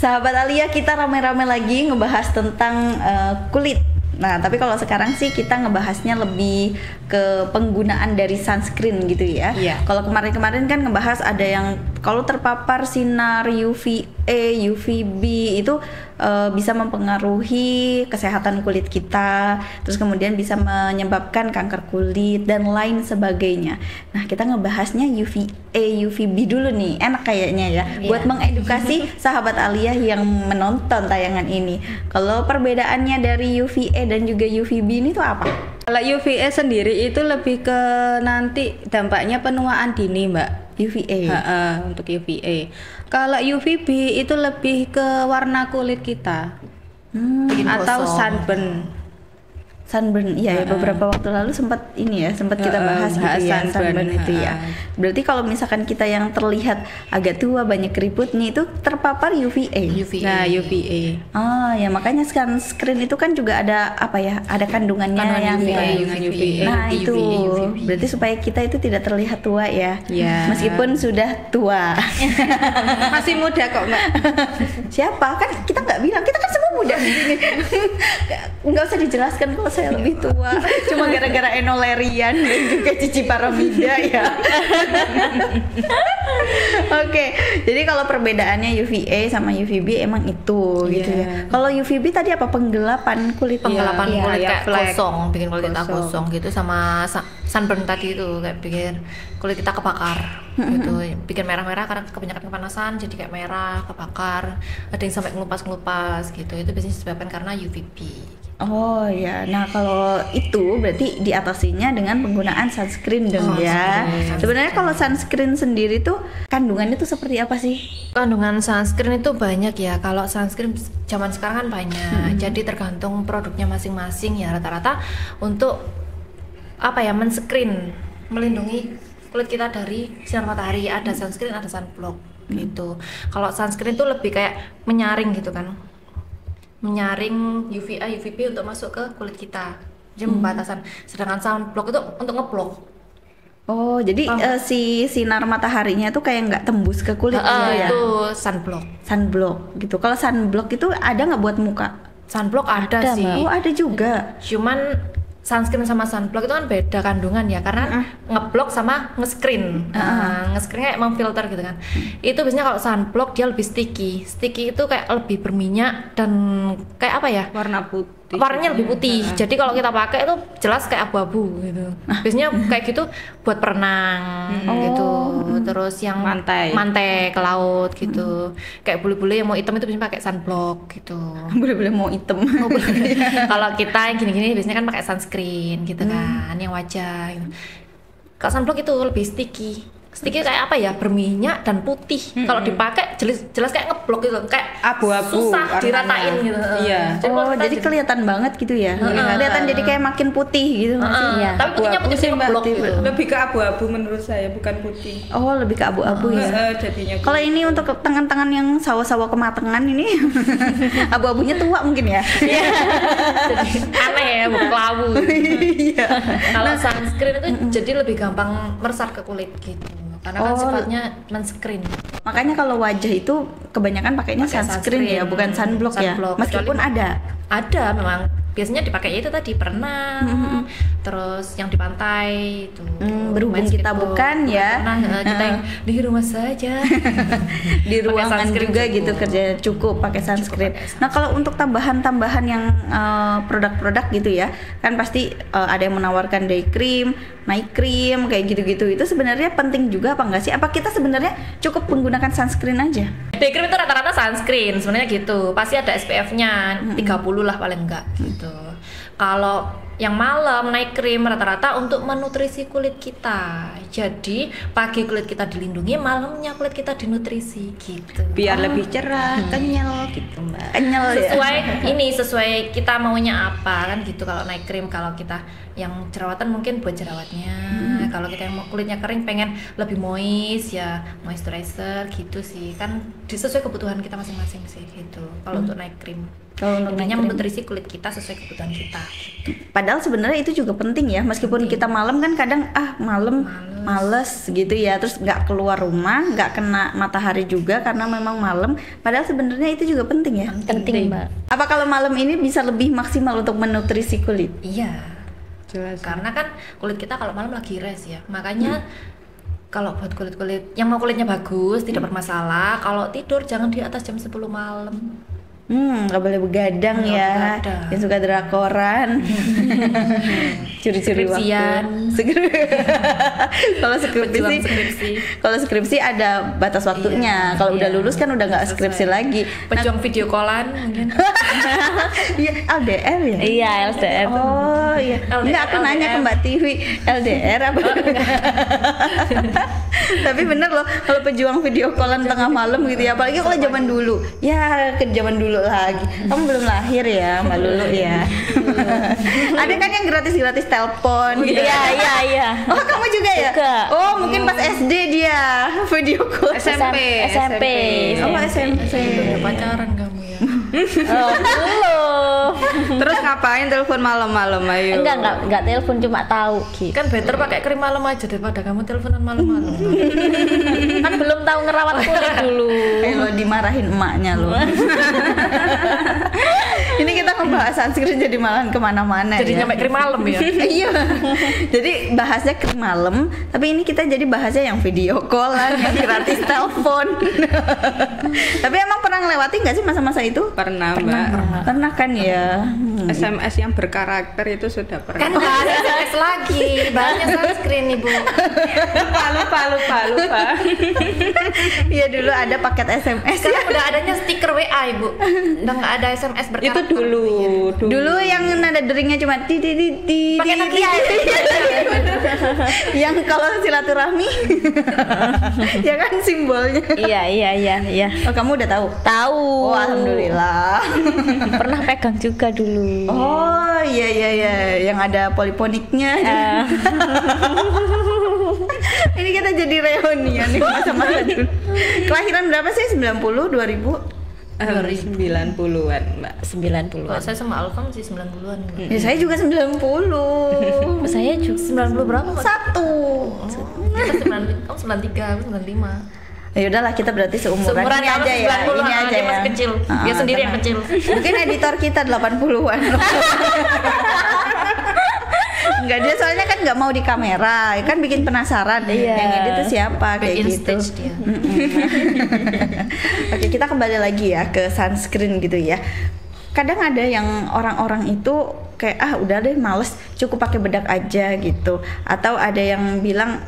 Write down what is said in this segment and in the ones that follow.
Sahabat Alia, kita rame-rame lagi ngebahas tentang kulit. Nah, tapi kalau sekarang sih kita ngebahasnya lebih ke penggunaan dari sunscreen gitu ya. Iya. Kalau kemarin-kemarin kan ngebahas ada yang kalau terpapar sinar UVA, UVB itu bisa mempengaruhi kesehatan kulit kita, terus kemudian bisa menyebabkan kanker kulit dan lain sebagainya. Nah, kita ngebahasnya UVA, UVB dulu nih, enak kayaknya ya, Iya. buat mengedukasi sahabat Alia yang menonton tayangan ini. Kalau perbedaannya dari UVA dan juga UVB ini tuh apa? Kalau UVA sendiri itu lebih ke nanti dampaknya penuaan dini, Mbak. UVA. Untuk UVA. Kalau UVB itu lebih ke warna kulit kita Bikin atau gosong. sunburn. Sunburn, iya ya, beberapa waktu lalu sempat kita bahas gitu ya, sunburn itu ya. Berarti kalau misalkan kita yang terlihat agak tua, banyak keriputnya itu terpapar UVA. UVA. Nah, UVA. Oh ya, makanya sunscreen itu kan juga ada apa ya, ada kandungannya Kandungan yang UVA, kandungan UVA. Nah UVA, itu UVB. berarti supaya kita itu tidak terlihat tua ya, Ya. meskipun sudah tua. Masih muda kok, Mbak. Siapa? Kan kita nggak bilang, kita kan semua muda di sini. Nggak usah dijelaskan kalau saya lebih tua. Cuma gara-gara enolerian dan juga Cici Paramida ya. Oke, jadi kalau perbedaannya UVA sama UVB emang itu gitu ya. Kalau UVB tadi apa, penggelapan kulit? Penggelapan Iya, kulit iya, kayak flek. kosong, bikin kulit kita Gosong. kosong gitu, sama sunburn tadi itu kayak bikin kulit kita kebakar gitu, bikin merah-merah karena kebanyakan kepanasan jadi kayak merah, kebakar, ada yang sampai ngelupas-ngelupas gitu. Itu biasanya disebabkan karena UVB. Oh ya, nah kalau itu berarti diatasinya dengan penggunaan sunscreen dong ya. sunscreen. Sebenarnya kalau sunscreen sendiri tuh kandungannya tuh seperti apa sih? Kandungan sunscreen itu banyak ya. Kalau sunscreen zaman sekarang kan banyak. Jadi tergantung produknya masing-masing ya, rata-rata untuk apa ya, men-screen, melindungi kulit kita dari sinar matahari. Ada sunscreen, ada sunblock gitu. Kalau sunscreen itu lebih kayak menyaring gitu kan. Menyaring UVA, UVB untuk masuk ke kulit kita. Jadi pembatasan. Sedangkan sunblock itu untuk ngeblok. Oh, jadi si sinar mataharinya tuh kayak nggak tembus ke kulit gitu ya? Itu sunblock. Sunblock gitu. Kalau sunblock itu ada nggak buat muka? Sunblock ada sih. Mbak. Oh, ada juga. Cuman sunscreen sama sunblock itu kan beda kandungan ya, karena ngeblok sama nge-screen. Nge-screen kayak memfilter gitu kan. Itu biasanya kalau sunblock dia lebih sticky. Sticky itu kayak lebih berminyak dan kayak apa ya? Warna putih. Warnanya lebih putih. Jadi kalau kita pakai itu jelas kayak abu-abu gitu. Biasanya kayak gitu buat berenang gitu. Terus yang Mantai. ke laut gitu. Kayak bule-bule yang mau hitam itu biasanya pakai sunblock gitu. Boleh-boleh mau item. Kalau kita yang gini-gini biasanya kan pakai sunscreen gitu kan, yang wajah gitu. Kalau sunblock itu lebih sticky. Sticky kayak apa ya, berminyak dan putih. Kalau dipakai jelas kayak ngeblok gitu, kayak Abu-abu susah warnanya. diratain gitu. Iya. Oh, jadi kelihatan banget gitu ya? Kelihatan jadi kayak makin putih gitu nggak sih? Iya. Tapi putihnya Abu-abu putih sih, Mbak. ngeblok gitu. Lebih ke abu-abu menurut saya, bukan putih. Oh, lebih ke abu-abu ya? Jadinya Kalau ini untuk tangan-tangan yang sawo-sawo kematangan ini, abu-abunya tua mungkin ya? Jadi aneh ya, bukan kelabu. Iya. Kalau sunscreen itu jadi lebih gampang meresap ke kulit gitu. Karena kan sifatnya men-screen. Makanya kalau wajah itu kebanyakan pakainya Pakai sunscreen ya, bukan sunblock ya. Sunblock. Meskipun Kecuali ada. Ada memang, biasanya dipakai itu tadi berenang, terus yang di pantai itu berhubung main kita skateboard, bukan ya. berenang, kita yang di rumah saja. Di Pakai ruangan sunscreen juga cukup. gitu kerja cukup pakai sunscreen. Nah, kalau untuk tambahan-tambahan yang produk-produk gitu ya, kan pasti ada yang menawarkan day cream, night cream kayak gitu-gitu. Itu sebenarnya penting juga apa enggak sih? Apa kita sebenarnya cukup menggunakan sunscreen aja? Day cream itu rata-rata sunscreen sebenarnya gitu. Pasti ada SPF-nya 30 lah paling enggak gitu. Kalau yang malam night cream rata-rata untuk menutrisi kulit kita. Jadi pagi kulit kita dilindungi, malamnya kulit kita dinutrisi gitu. biar lebih cerah, kenyal gitu, Mbak. Kenyal ya. Sesuai kita maunya apa kan gitu. Kalau night cream, kalau kita yang jerawatan mungkin buat jerawatnya. Kalau kita yang kulitnya kering pengen lebih moist ya moisturizer gitu sih. Kan sesuai kebutuhan kita masing-masing sih gitu. Kalau untuk night cream. Kalau untuk Intinya krim. menutrisi kulit kita sesuai kebutuhan kita. Padahal sebenarnya itu juga penting ya, meskipun kita malam kan kadang malam males gitu ya, terus nggak keluar rumah, nggak kena matahari juga karena memang malam. Padahal sebenarnya itu juga penting ya. Penting, Mbak. Apa kalau malam ini bisa lebih maksimal untuk menutrisi kulit? Iya. Jelas. Karena kan kulit kita kalau malam lagi rest ya. Makanya kalau buat kulit-kulit yang mau kulitnya bagus, tidak bermasalah, kalau tidur jangan di atas jam 10 malam. Nggak boleh begadang Nggak ya, begadang. yang suka drakoran, curi-curi Skripsian. waktu. Kalau skripsi Pejuang sih, skripsi. kalau skripsi ada batas waktunya. Kalau udah Iya. lulus kan udah nggak skripsi lagi. Pejuang video callan mungkin. Iya, LDR ya. Iya, LDR. Oh iya, enggak aku nanya ke Mbak Tiwi LDR apa? Tapi bener loh, kalau pejuang video callan tengah malam gitu ya, apalagi kalau zaman dulu. Ya ke zaman dulu lagi. Kamu belum lahir ya, Mbak Lulu ya. Ada kan yang gratis-gratis telepon gitu Iya, ya. iya. Oh kamu juga ya? Juga. Oh mungkin pas SD dia video call. SMP. SMP. Oh SMP. Udah pacaran kamu ya. Oh, belum. Terus ngapain telepon malam-malam, ayo? Enggak telepon, cuma tahu gitu. Kan better pakai krim malam aja daripada kamu teleponan malam-malam. Kan belum tahu ngerawat kulit dulu. Lo dimarahin emaknya lo. Ini kita ngebahas sunscreen jadi malahan kemana-mana Jadi ya. nyampe krim malam ya. Iya. Jadi bahasnya krim malam, tapi ini kita jadi bahasnya yang video callan, yang gratis telepon. Tapi emang pernah ngelewati nggak sih masa-masa itu? Pernah, Mbak. Pernah kan ya. SMS yang berkarakter itu sudah Kan pernah. nggak ada SMS lagi, banyak sunscreen ibu. lupa. Iya dulu ada paket SMS ya. Sekarang udah adanya stiker WA ibu, udah nggak ada SMS Itu berkarakter. dulu. Dulu yang nada deringnya cuma ti ti ti ti. Pakai ti, Nokia. ti. Yang kalau silaturahmi ya kan simbolnya. Iya. Oh kamu udah tahu? Tahu. Oh alhamdulillah. Pernah pegang juga dulu. Oh iya yang ada poliponiknya. Ini kita jadi reunian nih masa-masa dulu. Kelahiran berapa sih? 90, 2000? 90-an, Mbak. 90-an. Kalau saya sama Alfam sih 90-an. Ya saya juga 90. Saya juga 90 berapa Mbak? Satu. Kita 90, kamu 93, aku 95. Ya udahlah kita berarti seumuran. Seumuran Ini kamu aja ya. 90-an, Ini aja dia ya. masih kecil. Dia sendiri yang tenang. kecil. Mungkin editor kita 80-an. Enggak, dia soalnya kan nggak mau di kamera, kan bikin penasaran. Iya. Yang edit itu siapa kayak Back in gitu. stage dia. Oke, kita kembali lagi ya ke sunscreen gitu ya. Kadang ada yang orang-orang itu kayak udah deh males, cukup pakai bedak aja gitu. Atau ada yang bilang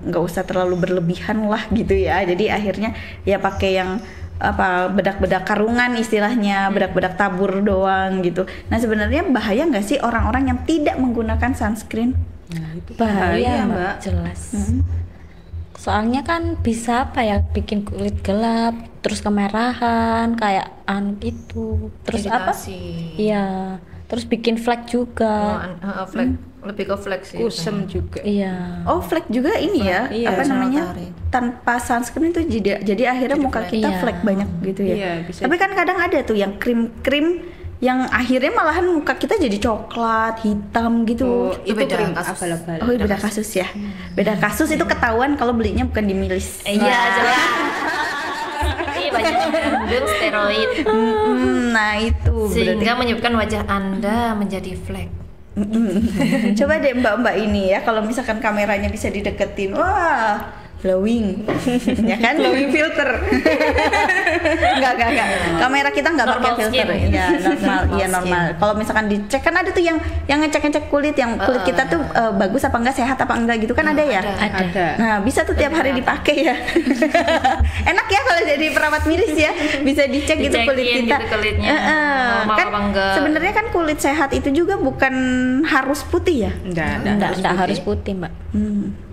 nggak usah terlalu berlebihan lah gitu ya. Jadi akhirnya ya pakai yang bedak-bedak karungan istilahnya, bedak-bedak tabur doang gitu. Nah sebenarnya bahaya nggak sih orang-orang yang tidak menggunakan sunscreen? Nah, itu Bahaya, Mbak. Mbak. Jelas. Soalnya kan bisa bikin kulit gelap, terus kemerahan kayak itu. Terus Iritasi. Iya. Terus bikin flek juga. Flek, lebih ke flek sih. Kusem juga. Iya. Oh, flek juga ini ya? Iya, apa sinar namanya? matahari. Tanpa sunscreen itu jadi akhirnya Jadi muka flek. kita Iya. flek banyak gitu ya. Iya, bisa. Tapi kan kadang ada tuh yang krim-krim yang akhirnya malahan muka kita jadi coklat, hitam gitu. Oh, itu beda krim kasus. abal-abal. Oh, beda kasus ya. Beda kasus itu ketahuan kalau belinya bukan di Milis. Iya, jelas. Ini banyak yang mengandung steroid Nah, itu sehingga menyebabkan wajah Anda menjadi flek. Coba deh mbak-mbak ini ya, kalau misalkan kameranya bisa dideketin, wah glowing, ya kan? Glowing filter. Enggak. Kamera kita nggak pakai Normal filter, skin. ya normal, iya Normal normal. Kalau misalkan dicek kan ada tuh yang ngecek kulit, yang kulit kita tuh bagus apa enggak, sehat apa enggak gitu kan ada ya. Ada. Nah bisa tuh tiap hari dipakai ya. Enak ya kalau jadi perawat milis ya, bisa dicek gitu Dicekin kulit kita. gitu kulitnya, normal Kan apa enggak. sebenarnya kan kulit sehat itu juga bukan harus putih ya. Enggak harus putih, Mbak.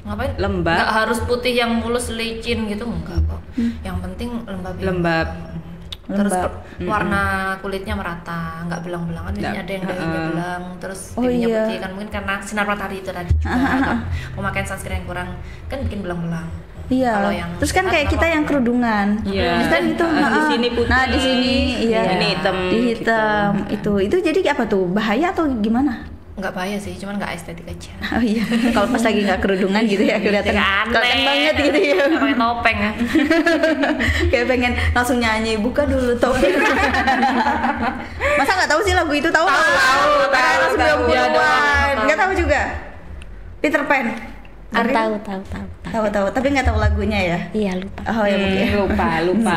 Ngapain? Lembab. Nggak harus putih yang mulus licin gitu, enggak kok. Yang penting lembab. Lembab. Terus Lembab. warna kulitnya merata, nggak belang-belang kan biasanya ada yang dahinya belang, terus Oh, pipinya iya. putih kan mungkin karena sinar matahari itu tadi juga. Atau pemakaian sunscreen yang kurang kan bikin belang-belang. Iya. Kalau yang Terus kan sehat kayak nggak kita yang apa-apa. kerudungan. Iya. Terus kan itu Di heeh. sini putih. Nah, di sini iya. Ini hitam Di hitam gitu. itu. Itu jadi apa tuh? Bahaya atau gimana? Nggak bahaya sih, cuman nggak estetik aja. Oh iya. Kalau pas lagi nggak kerudungan gitu ya kelihatan keren banget gitu ya. Nggak pakai topeng ya. Kayak pengen langsung nyanyi, buka dulu topeng. Masa nggak tahu sih lagu itu? Tahu tahu. 90-an. Nggak tahu juga. Peter Pan. Ari? Tahu. Tahu, tapi nggak tahu lagunya ya. Iya, lupa. Oh ya mungkin. Lupa.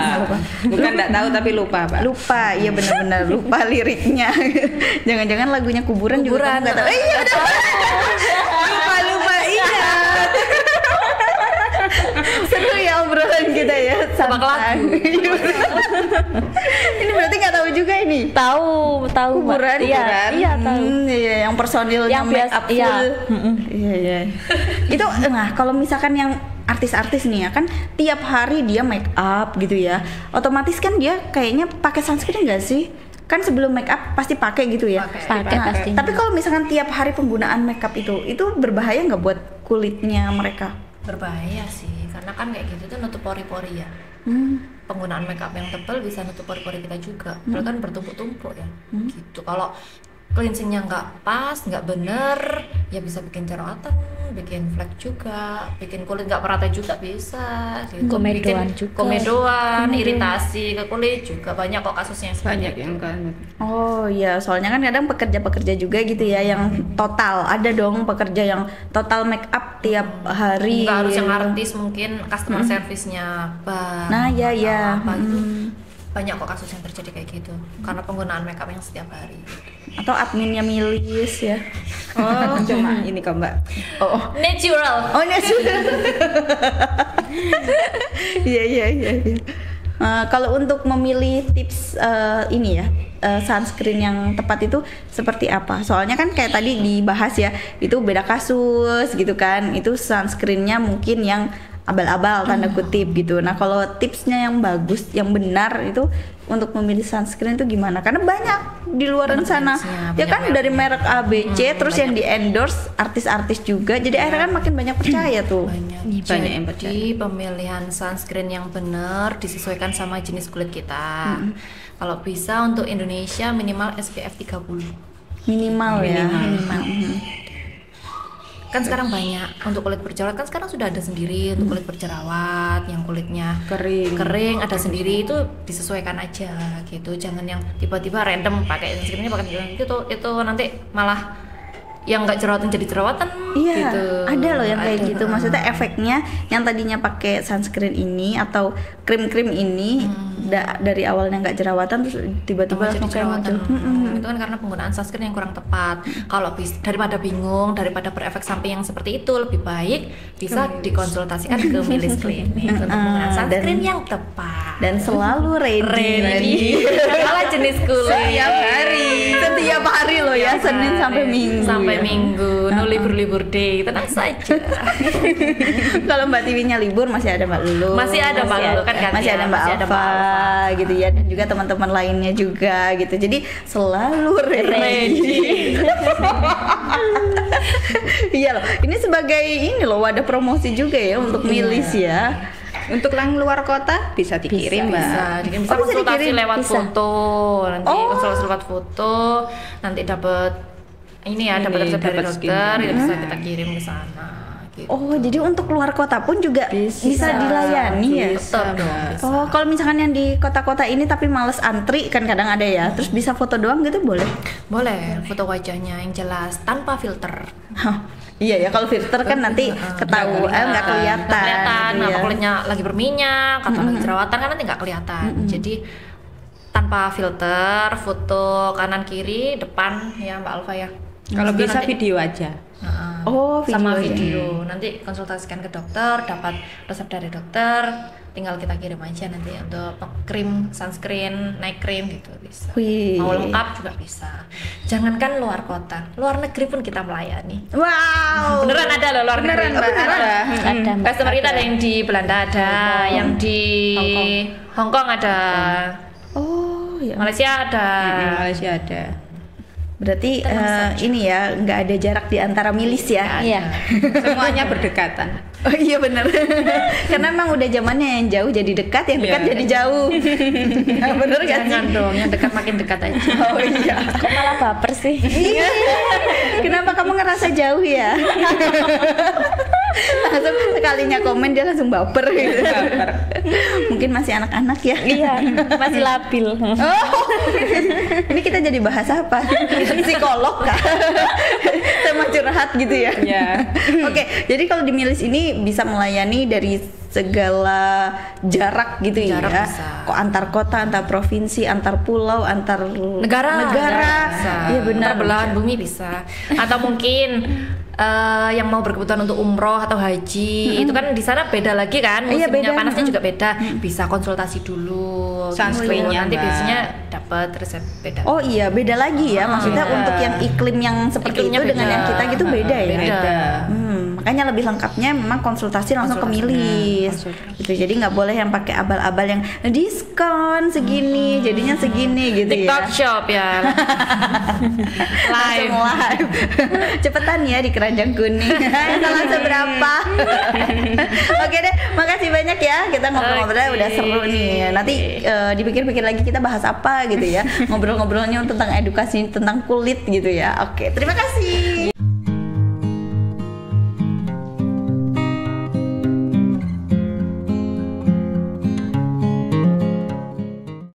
Bukan nggak tahu tapi lupa, Pak. Lupa, iya benar-benar lupa liriknya. Jangan-jangan lagunya kuburan juga kamu nggak tahu. Iya udah. lupa iya. Seru ya obrolan kita ya. Tebak santai. lagu. Ini berarti nggak tahu juga ini. Tahu, Mbak. Kuburan, Iya, tahu. Iya, yang personilnya Yang make biasa- up full. iya. Iya. Itu nah kalau misalkan yang artis-artis nih ya kan tiap hari dia make up gitu ya. Otomatis kan dia kayaknya pakai sunscreen nggak sih? Kan sebelum make up pasti pakai gitu ya. Pakai Nah, pastinya. tapi kalau misalkan tiap hari penggunaan make up itu berbahaya nggak buat kulitnya mereka? Berbahaya sih, karena kan kayak gitu tuh nutup pori-pori ya. Penggunaan makeup yang tebal bisa nutup pori-pori kita juga. Padahal kan bertumpuk-tumpuk ya. Gitu. Kalau cleansingnya nggak pas, nggak bener, ya bisa bikin jerawatan, bikin flek juga, bikin kulit nggak merata juga bisa. Gitu. Komedoan Bikin juga. komedoan, iritasi ke kulit juga banyak kok kasusnya Banyak yang kan. Oh iya, soalnya kan kadang pekerja-pekerja juga gitu ya yang total. Ada dong pekerja yang total make up tiap hari. Nggak harus yang artis, mungkin customer service-nya bank Nah, ya, atau ya. apa gitu. Banyak kok kasus yang terjadi kayak gitu karena penggunaan makeup yang setiap hari. Atau adminnya milis ya. Oh, cuma ini kok, Mbak. Oh, Natural. oh ini sudah. Iya. Kalau untuk memilih tips ini ya sunscreen yang tepat itu seperti apa? Soalnya kan kayak tadi dibahas ya, itu beda kasus gitu kan. Itu sunscreennya mungkin yang abal-abal tanda kutip gitu. Nah kalau tipsnya yang bagus, yang benar itu untuk memilih sunscreen itu gimana? Karena banyak di luar Banyak sana, brandsnya, ya banyak kan dari mereknya. merek ABC, terus yang banyak. di endorse artis-artis juga. Jadi akhirnya kan makin banyak percaya tuh. Banyak. Banyak yang Jadi pemilihan sunscreen yang benar disesuaikan sama jenis kulit kita. Kalau bisa untuk Indonesia minimal SPF 30. Minimal ya. Minimal. Kan sekarang banyak untuk kulit berjerawat, kan sekarang sudah ada sendiri untuk kulit berjerawat yang kulitnya kering ada sendiri, itu disesuaikan aja gitu. Jangan yang tiba-tiba random pakai sunscreennya pakai itu nanti malah yang nggak jerawatan jadi jerawatan. Iya, gitu. ada loh yang kayak Ada. gitu. Maksudnya efeknya yang tadinya pakai sunscreen ini atau krim-krim ini dari awalnya nggak jerawatan terus tiba-tiba Tambah jadi langsung kayak jerawatan. muncul. Itu kan karena penggunaan sunscreen yang kurang tepat. Kalau daripada bingung, daripada berefek samping yang seperti itu, lebih baik bisa dikonsultasikan ke Milis Clinic untuk penggunaan sunscreen yang tepat. Dan selalu ready. Segala jenis kulit. Setiap hari loh ya, Senin sampai Minggu. Sampai ya. Minggu, no libur-libur day, tenang saja. Kalau Mbak Tiwinya libur masih ada Mbak Lulu. Masih ada Mbak Lulu, kan gantian. Masih ada Mbak Masih ada Mbak Alfa gitu ya, dan juga teman-teman lainnya juga gitu. Jadi selalu ready. Iya loh. Ini sebagai ini loh wadah promosi juga ya untuk Milis ya. Untuk yang luar kota bisa dikirim, Mbak. Bisa dikirim, bisa Oh, bisa konsultasi dikirim? lewat Bisa. foto, nanti Oh. konsultasi lewat foto, nanti dapat ini ya, dapat resep dari dapat dokter, skin. itu bisa kita kirim ke sana. Gitu. Oh, jadi untuk luar kota pun juga bisa dilayani ya? Betul dong. Bisa. Oh, kalau misalkan yang di kota-kota ini tapi males antri kan kadang ada ya, terus bisa foto doang gitu boleh? Boleh foto wajahnya yang jelas tanpa filter. Iya ya, kalau filter kan nanti ketahuan nggak kelihatan. Nggak kelihatan, gitu apa ya. kulitnya lagi berminyak atau lagi jerawatan kan nanti nggak kelihatan. Jadi tanpa filter, foto kanan kiri, depan ya Mbak Alfa ya. Kalau Itu bisa nanti- video aja. Nah, Oh, sama video ya. video. Nanti konsultasikan ke dokter, dapat resep dari dokter, tinggal kita kirim aja nanti untuk krim, sunscreen, night cream gitu bisa. Wih. Mau lengkap juga bisa. Jangankan luar kota, luar negeri pun kita melayani. Wow. Beneran ada loh luar negeri. Beneran, Mbak, ada. Ada, Mbak. Customer kita ada yang di Belanda ada, yang di Hong Kong ada, Oh, ya. Malaysia ada. Di Malaysia ada. Berarti ini ya nggak ada jarak di antara Milis ya. Iya. Semuanya berdekatan. Oh iya benar. Karena emang udah zamannya yang jauh jadi dekat, yang dekat Iya. jadi jauh. Nah, bener gak sih? Jangan dong, yang dekat makin dekat aja. Oh iya. Kok malah baper sih? Iya. Kenapa kamu ngerasa jauh ya? Langsung sekalinya komen dia langsung baper gitu. Mungkin masih anak-anak ya. Iya, masih labil. Oh, ini kita jadi bahas apa? Psikolog kah? Sama curhat gitu ya? Iya. Oke, jadi kalau di Milis ini bisa melayani dari segala jarak gitu Jarak ya. bisa. Kok antar kota, antar provinsi, antar pulau, antar Negara Iya benar. Antar belahan bumi bisa. Atau mungkin yang mau berkebutuhan untuk umroh atau haji, itu kan di sana beda lagi kan, Iya, musimnya beda. panasnya juga beda. Bisa konsultasi dulu. Sunscreen-nya, nanti Mbak. biasanya dapat resep beda. Oh iya, beda lagi ya. Maksudnya beda. untuk yang iklim yang seperti Iklimnya itu dengan beda. yang kita gitu beda ya. Beda. Makanya lebih lengkapnya memang konsultasi langsung ke Milis. Gitu. Jadi nggak boleh yang pakai abal-abal yang diskon segini, jadinya segini gitu TikTok ya. Shop ya. Langsung live. Cepetan ya di keranjang kuning. Salah seberapa. Oke deh, makasih banyak ya. Kita ngobrol-ngobrolnya udah seru nih. Nanti dipikir-pikir lagi kita bahas apa gitu ya. Ngobrol-ngobrolnya tentang edukasi tentang kulit gitu ya. Oke, terima kasih.